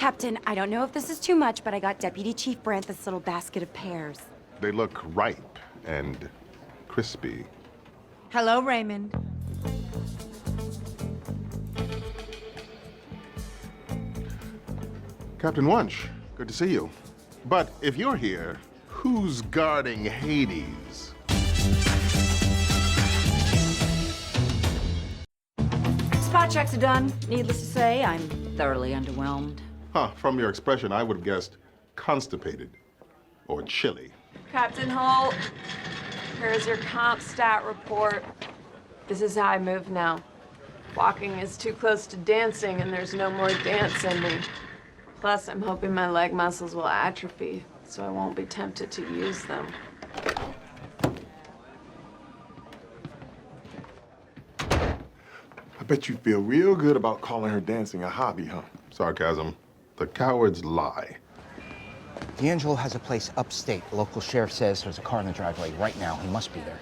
Captain, I don't know if this is too much, but I got Deputy Chief Brandt this little basket of pears. They look ripe and crispy. Hello, Raymond. Captain Wunsch, good to see you. But if you're here, who's guarding Hades? Spot checks are done. Needless to say, I'm thoroughly underwhelmed. Huh, from your expression, I would have guessed constipated or chilly. Captain Holt, here's your comp stat report. This is how I move now. Walking is too close to dancing, and there's no more dance in me. Plus, I'm hoping my leg muscles will atrophy, so I won't be tempted to use them. I bet you feel real good about calling her dancing a hobby, huh? Sarcasm. The cowards lie. D'Angelo has a place upstate. The local sheriff says there's a car in the driveway right now. He must be there.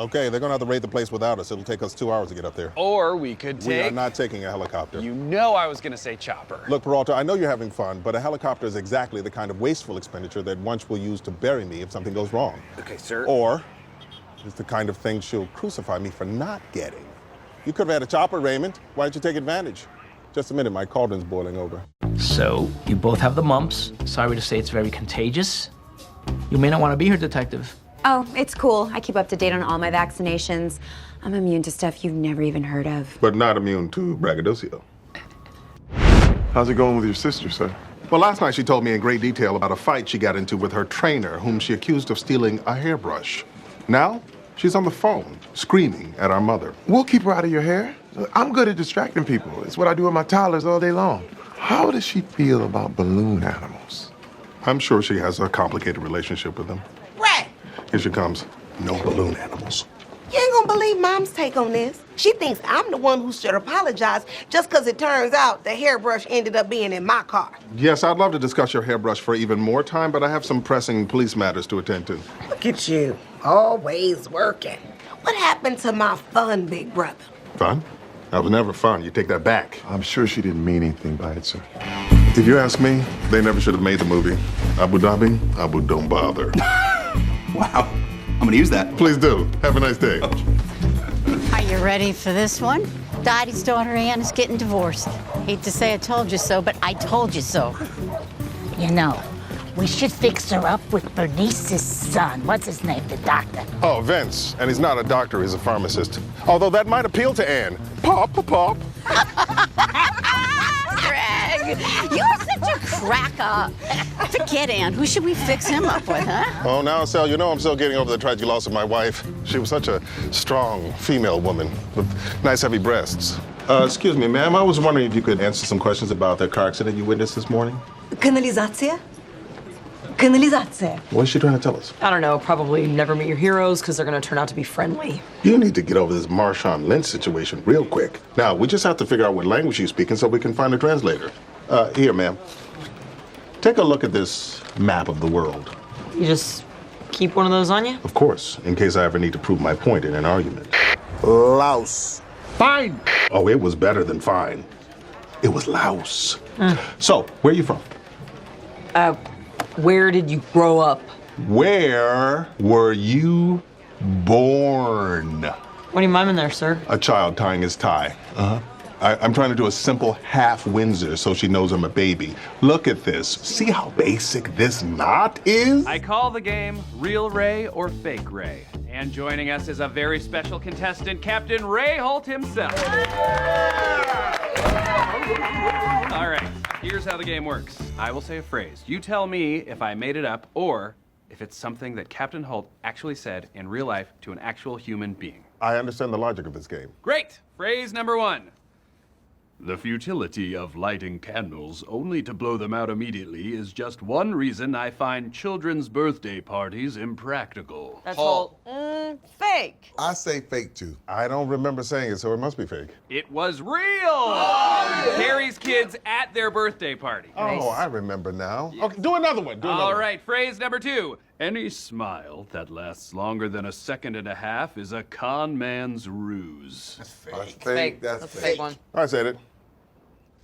Okay, they're gonna have to raid the place without us. It'll take us 2 hours to get up there. Or we could take... We are not taking a helicopter. You know I was gonna say chopper. Look, Peralta, I know you're having fun, but a helicopter is exactly the kind of wasteful expenditure that Wunsch will use to bury me if something goes wrong. Okay, sir. Or it's the kind of thing she'll crucify me for not getting. You could have had a chopper, Raymond. Why don't you take advantage? Just a minute, my cauldron's boiling over. So, you both have the mumps. Sorry to say it's very contagious. You may not want to be here, Detective. Oh, it's cool. I keep up to date on all my vaccinations. I'm immune to stuff you've never even heard of. But not immune to braggadocio. How's it going with your sister, sir? Well, last night she told me in great detail about a fight she got into with her trainer, whom she accused of stealing a hairbrush. Now, she's on the phone, screaming at our mother. We'll keep her out of your hair. I'm good at distracting people. It's what I do with my toddlers all day long. How does she feel about balloon animals? I'm sure she has a complicated relationship with them. Right. Here she comes. No balloon animals. You ain't gonna believe Mom's take on this. She thinks I'm the one who should apologize just because it turns out the hairbrush ended up being in my car. Yes, I'd love to discuss your hairbrush for even more time, but I have some pressing police matters to attend to. Look at you, always working. What happened to my fun, big brother? Fun? That was never fun. You take that back. I'm sure she didn't mean anything by it, sir. If you ask me, they never should have made the movie. Abu Dhabi, Abu don't bother. Wow. I'm gonna use that. Please do. Have a nice day. Are you ready for this one? Dottie's daughter Ann is getting divorced. Hate to say I told you so, but I told you so. You know, we should fix her up with Bernice's son. What's his name? The doctor. Oh, Vince. And he's not a doctor, he's a pharmacist. Although that might appeal to Anne. Pop, pop, pop. Greg, you're such a cracker. Forget Ann. Who should we fix him up with, huh? Oh, now, Sal, you know I'm still getting over the tragic loss of my wife. She was such a strong female woman with nice heavy breasts. Excuse me, ma'am. I was wondering if you could answer some questions about the car accident you witnessed this morning. Kanalizacja? Kanalizacja. What's she trying to tell us? I don't know, probably never meet your heroes because they're gonna turn out to be friendly. You need to get over this Marshawn Lynch situation real quick. Now, we just have to figure out what language she's speaking so we can find a translator. Here, ma'am. Take a look at this map of the world. You just keep one of those on you? Of course, in case I ever need to prove my point in an argument. Louse. Fine. Oh, it was better than fine. It was louse. So, where are you from? Where did you grow up? Where were you born? What are you miming there, sir? A child tying his tie. I'm trying to do a simple half Windsor so she knows I'm a baby. Look at this. See how basic this knot is? I call the game Real Ray or Fake Ray. And joining us is a very special contestant, Captain Ray Holt himself. All right, here's how the game works. I will say a phrase. You tell me if I made it up or if it's something that Captain Holt actually said in real life to an actual human being. I understand the logic of this game. Great. Phrase number one. The futility of lighting candles only to blow them out immediately is just one reason I find children's birthday parties impractical. That's all. Fake. I say fake, too. I don't remember saying it, so it must be fake. It was real! Carrie's kids at their birthday party. Oh, I remember now. Okay, do another one. All right, phrase number two. Any smile that lasts longer than a second and a half is a con man's ruse. That's fake. That's a fake one. I said it.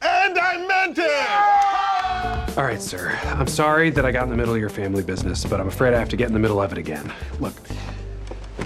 And I meant it! All right, sir. I'm sorry that I got in the middle of your family business, but I'm afraid I have to get in the middle of it again. Look,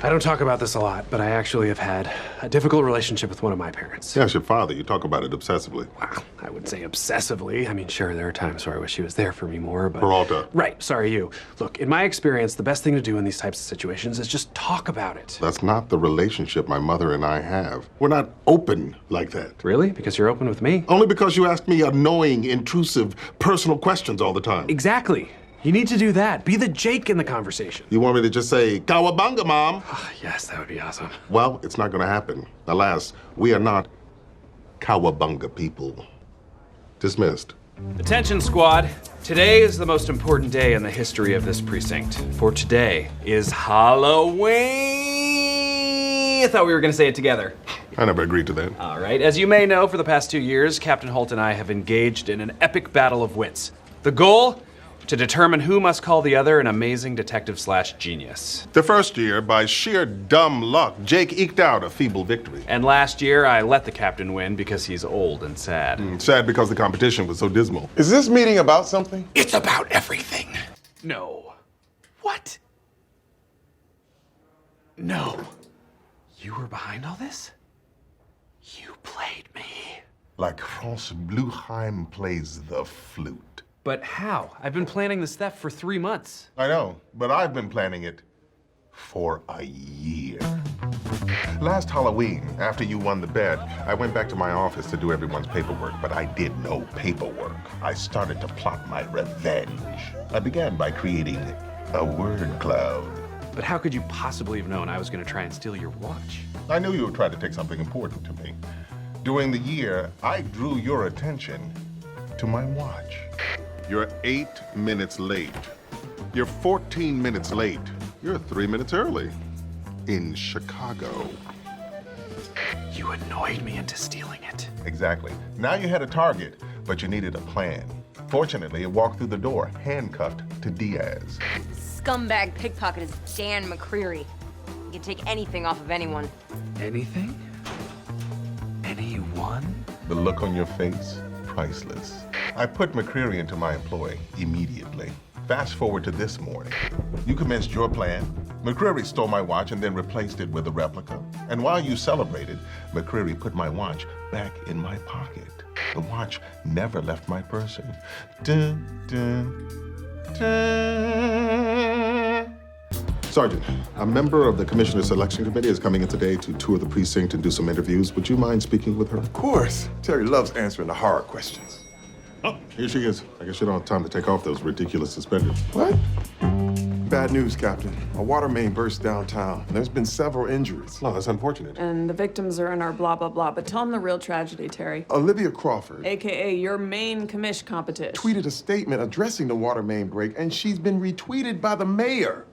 I don't talk about this a lot, but I actually have had a difficult relationship with one of my parents. Yes, your father. You talk about it obsessively. Wow, I would say obsessively. I mean, sure, there are times where I wish he was there for me more, but... Peralta. Right, sorry, you. Look, in my experience, the best thing to do in these types of situations is just talk about it. That's not the relationship my mother and I have. We're not open like that. Really? Because you're open with me? Only because you ask me annoying, intrusive, personal questions all the time. Exactly. You need to do that. Be the Jake in the conversation. You want me to just say, Kawabunga, Mom? Yes, that would be awesome. Well, it's not going to happen. Alas, we are not Kawabunga people. Dismissed. Attention, squad. Today is the most important day in the history of this precinct. For today is Halloween. I thought we were going to say it together. I never agreed to that. All right. As you may know, for the past 2 years, Captain Holt and I have engaged in an epic battle of wits. The goal? To determine who must call the other an amazing detective/genius. The first year, by sheer dumb luck, Jake eked out a feeble victory. And last year, I let the captain win because he's old and sad. Sad because the competition was so dismal. Is this meeting about something? It's about everything. No. What? No. You were behind all this? You played me. Like France Blueheim plays the flute. But how? I've been planning this theft for 3 months. I know, but I've been planning it for a year. Last Halloween, after you won the bet, I went back to my office to do everyone's paperwork, but I did no paperwork. I started to plot my revenge. I began by creating a word cloud. But how could you possibly have known I was going to try and steal your watch? I knew you would try to take something important to me. During the year, I drew your attention to my watch. You're 8 minutes late. You're 14 minutes late. You're 3 minutes early. In Chicago. You annoyed me into stealing it. Exactly. Now you had a target, but you needed a plan. Fortunately, it walked through the door, handcuffed to Diaz. Scumbag pickpocket is Dan McCreary. He can take anything off of anyone. Anything? Anyone? The look on your face, priceless. I put McCreary into my employ immediately. Fast forward to this morning. You commenced your plan. McCreary stole my watch and then replaced it with a replica. And while you celebrated, McCreary put my watch back in my pocket. The watch never left my person. Dun, dun, dun. Sergeant, a member of the Commissioner Selection Committee is coming in today to tour the precinct and do some interviews. Would you mind speaking with her? Of course. Terry loves answering the hard questions. Oh, here she is. I guess you don't have time to take off those ridiculous suspenders. What? Bad news, Captain. A water main burst downtown. There's been several injuries. No, that's unfortunate. And the victims are in our blah, blah, blah. But tell them the real tragedy, Terry. Olivia Crawford, AKA your main commish competition. tweeted a statement addressing the water main break, and she's been retweeted by the mayor.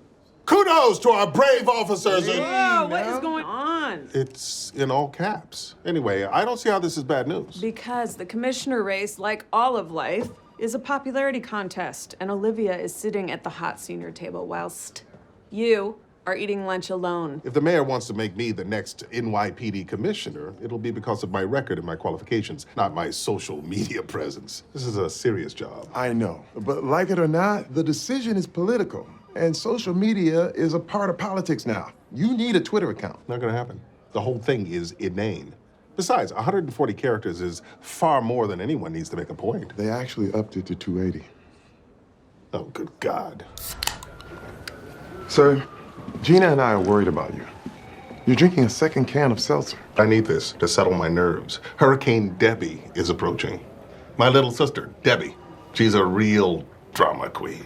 Kudos to our brave officers. Whoa, what is going on? It's in all caps. Anyway, I don't see how this is bad news. Because the commissioner race, like all of life, is a popularity contest, and Olivia is sitting at the hot senior table whilst you are eating lunch alone. If the mayor wants to make me the next NYPD commissioner, it'll be because of my record and my qualifications, not my social media presence. This is a serious job. I know, but like it or not, the decision is political. And social media is a part of politics now. You need a Twitter account. Not gonna happen. The whole thing is inane. Besides, 140 characters is far more than anyone needs to make a point. They actually upped it to 280. Oh, good God. Sir, Gina and I are worried about you. You're drinking a second can of seltzer. I need this to settle my nerves. Hurricane Debbie is approaching. My little sister, Debbie. She's a real drama queen.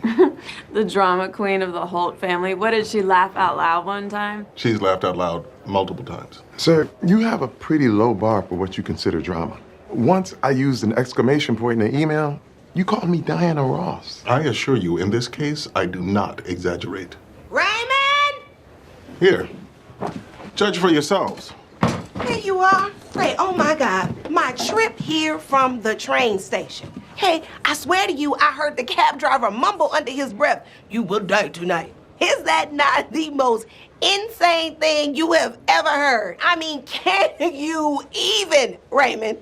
The drama queen of the Holt family. What, did she laugh out loud one time? She's laughed out loud multiple times. Sir, you have a pretty low bar for what you consider drama. Once I used an exclamation point in an email, you called me Diana Ross. I assure you, in this case, I do not exaggerate. Raymond! Here, judge for yourselves. Here you are. Hey, oh my God, my trip here from the train station. Hey, I swear to you, I heard the cab driver mumble under his breath, "You will die tonight." Is that not the most insane thing you have ever heard? I mean, can you even, Raymond?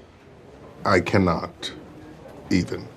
I cannot even.